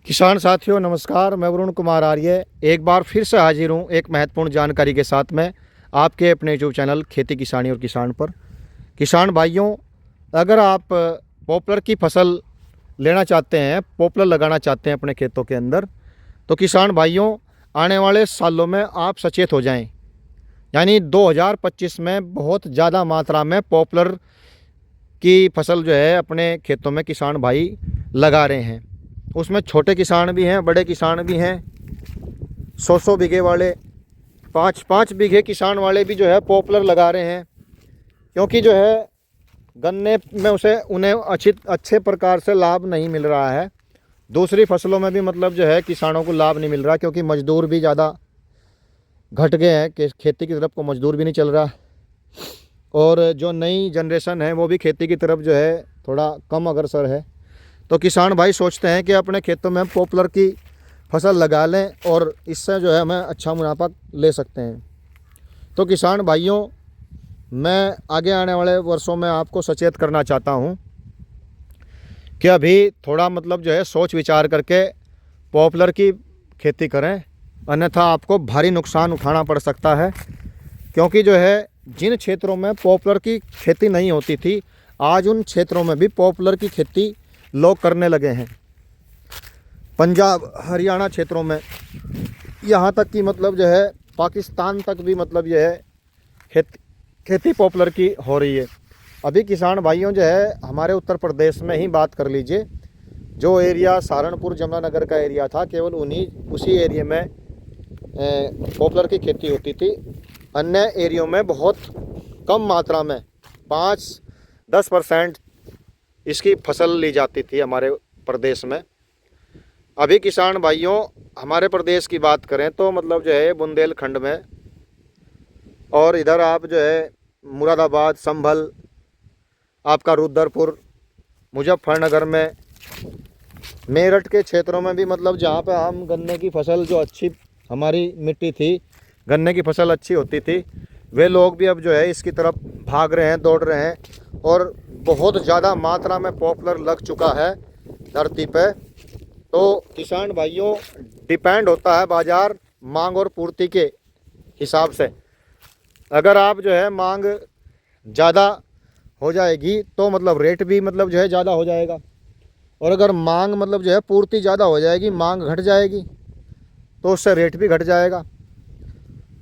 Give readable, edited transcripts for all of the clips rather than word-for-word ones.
किसान साथियों नमस्कार। मैं वरुण कुमार आर्य एक बार फिर से हाजिर हूँ एक महत्वपूर्ण जानकारी के साथ में आपके अपने यूट्यूब चैनल खेती किसानी और किसान पर। किसान भाइयों, अगर आप पॉपुलर की फसल लेना चाहते हैं, पॉपुलर लगाना चाहते हैं अपने खेतों के अंदर, तो किसान भाइयों आने वाले सालों में आप सचेत हो जाएं। यानी 2025 में बहुत ज़्यादा मात्रा में पॉपुलर की फसल जो है अपने खेतों में किसान भाई लगा रहे हैं। उसमें छोटे किसान भी हैं, बड़े किसान भी हैं, 100 बीघे वाले, 5 बीघे किसान वाले भी जो है पॉपुलर लगा रहे हैं। क्योंकि जो है गन्ने में उन्हें अच्छे प्रकार से लाभ नहीं मिल रहा है। दूसरी फसलों में भी मतलब जो है किसानों को लाभ नहीं मिल रहा, क्योंकि मजदूर भी ज़्यादा घट गए हैं कि खेती की तरफ को मजदूर भी नहीं चल रहा। और जो नई जनरेशन है वो भी खेती की तरफ जो है थोड़ा कम अग्रसर है। तो किसान भाई सोचते हैं कि अपने खेतों में पॉपुलर की फसल लगा लें और इससे जो है हमें अच्छा मुनाफा ले सकते हैं। तो किसान भाइयों, मैं आगे आने वाले वर्षों में आपको सचेत करना चाहता हूं कि अभी थोड़ा मतलब जो है सोच विचार करके पॉपुलर की खेती करें, अन्यथा आपको भारी नुकसान उठाना पड़ सकता है। क्योंकि जो है जिन क्षेत्रों में पॉपुलर की खेती नहीं होती थी, आज उन क्षेत्रों में भी पॉपुलर की खेती लोग करने लगे हैं। पंजाब हरियाणा क्षेत्रों में, यहाँ तक कि मतलब जो है पाकिस्तान तक भी मतलब जो है खेती पॉपुलर की हो रही है। अभी किसान भाइयों जो है हमारे उत्तर प्रदेश में ही बात कर लीजिए, जो एरिया सहारनपुर जमुनानगर का एरिया था, केवल उसी एरिया में पॉपुलर की खेती होती थी। अन्य एरियो में बहुत कम मात्रा में 5-10% इसकी फसल ली जाती थी हमारे प्रदेश में। अभी किसान भाइयों हमारे प्रदेश की बात करें तो मतलब जो है बुंदेलखंड में, और इधर आप जो है मुरादाबाद, संभल, आपका रुद्रपुर, मुजफ्फरनगर में, मेरठ के क्षेत्रों में भी मतलब जहाँ पे हम गन्ने की फसल जो अच्छी हमारी मिट्टी थी, गन्ने की फसल अच्छी होती थी, वे लोग भी अब जो है इसकी तरफ भाग रहे हैं, दौड़ रहे हैं। और बहुत ज़्यादा मात्रा में पॉपुलर लग चुका है धरती पे। तो किसान भाइयों, डिपेंड होता है बाज़ार मांग और पूर्ति के हिसाब से। अगर आप जो है मांग ज़्यादा हो जाएगी तो मतलब रेट भी मतलब जो है ज़्यादा हो जाएगा, और अगर मांग मतलब जो है पूर्ति ज़्यादा हो जाएगी, मांग घट जाएगी, तो उससे रेट भी घट जाएगा।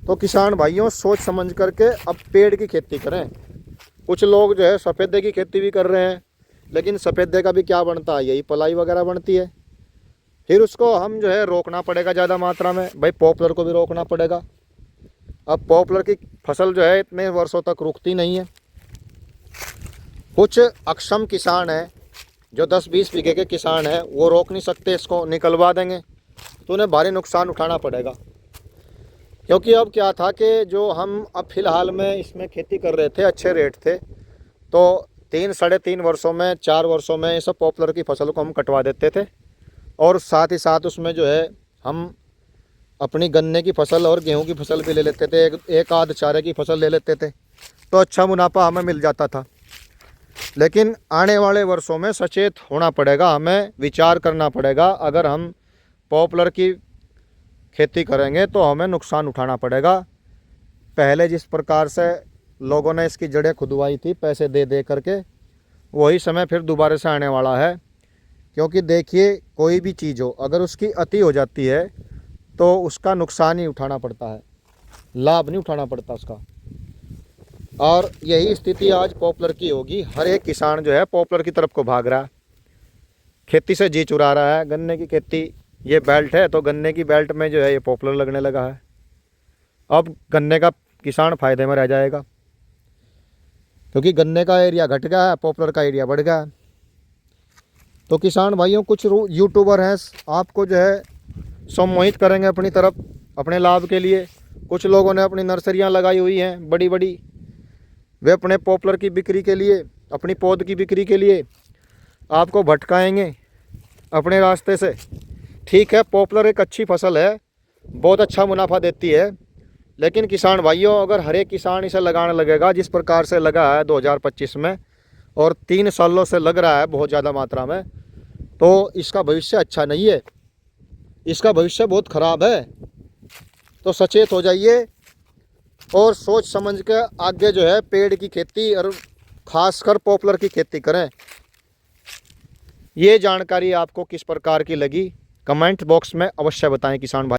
तो किसान भाइयों सोच समझ करके अब पेड़ की खेती करें। कुछ लोग जो है सफ़ेदे की खेती भी कर रहे हैं, लेकिन सफ़ेदे का भी क्या बनता है, यही पलाई वगैरह बनती है। फिर उसको हम जो है रोकना पड़ेगा ज़्यादा मात्रा में। भाई पॉपुलर को भी रोकना पड़ेगा। अब पॉपुलर की फसल जो है इतने वर्षों तक रुकती नहीं है। कुछ अक्षम किसान हैं जो 10-20 बीघे के किसान हैं, वो रोक नहीं सकते, इसको निकलवा देंगे तो उन्हें भारी नुकसान उठाना पड़ेगा। क्योंकि अब क्या था कि जो हम अब फ़िलहाल में इसमें खेती कर रहे थे, अच्छे रेट थे, तो 3-3.5 वर्षों में, 4 वर्षों में ये सब पॉपुलर की फसल को हम कटवा देते थे। और साथ ही साथ उसमें जो है हम अपनी गन्ने की फसल और गेहूं की फसल भी ले लेते थे, एक आध चारे की फसल ले लेते थे, तो अच्छा मुनाफा हमें मिल जाता था। लेकिन आने वाले वर्षों में सचेत होना पड़ेगा, हमें विचार करना पड़ेगा। अगर हम पॉपुलर की खेती करेंगे तो हमें नुकसान उठाना पड़ेगा। पहले जिस प्रकार से लोगों ने इसकी जड़ें खुदवाई थी पैसे दे दे करके, वही समय फिर दोबारा से आने वाला है। क्योंकि देखिए, कोई भी चीज़ हो, अगर उसकी अति हो जाती है तो उसका नुकसान ही उठाना पड़ता है, लाभ नहीं उठाना पड़ता उसका। और यही स्थिति आज पॉपुलर की होगी। हर एक किसान जो है पॉपुलर की तरफ को भाग रहा है, खेती से जी चुरा रहा है। गन्ने की खेती, ये बेल्ट है तो गन्ने की बेल्ट में जो है ये पॉपुलर लगने लगा है। अब गन्ने का किसान फ़ायदे में रह जाएगा, क्योंकि गन्ने का एरिया घट गया है, पॉपुलर का एरिया बढ़ गया है। तो किसान भाइयों, कुछ यूट्यूबर हैं आपको जो है सम्मोहित करेंगे अपनी तरफ अपने लाभ के लिए। कुछ लोगों ने अपनी नर्सरियां लगाई हुई हैं बड़ी बड़ी, वे अपने पॉपुलर की बिक्री के लिए, अपनी पौध की बिक्री के लिए आपको भटकाएंगे अपने रास्ते से। ठीक है, पॉपुलर एक अच्छी फसल है, बहुत अच्छा मुनाफा देती है, लेकिन किसान भाइयों अगर हर एक किसान इसे लगाने लगेगा जिस प्रकार से लगा है 2025 में, और 3 सालों से लग रहा है बहुत ज़्यादा मात्रा में, तो इसका भविष्य अच्छा नहीं है। इसका भविष्य बहुत ख़राब है। तो सचेत हो जाइए और सोच समझ के आगे जो है पेड़ की खेती और ख़ासकर पॉपुलर की खेती करें। ये जानकारी आपको किस प्रकार की लगी कमेंट बॉक्स में अवश्य बताएं किसान भाई।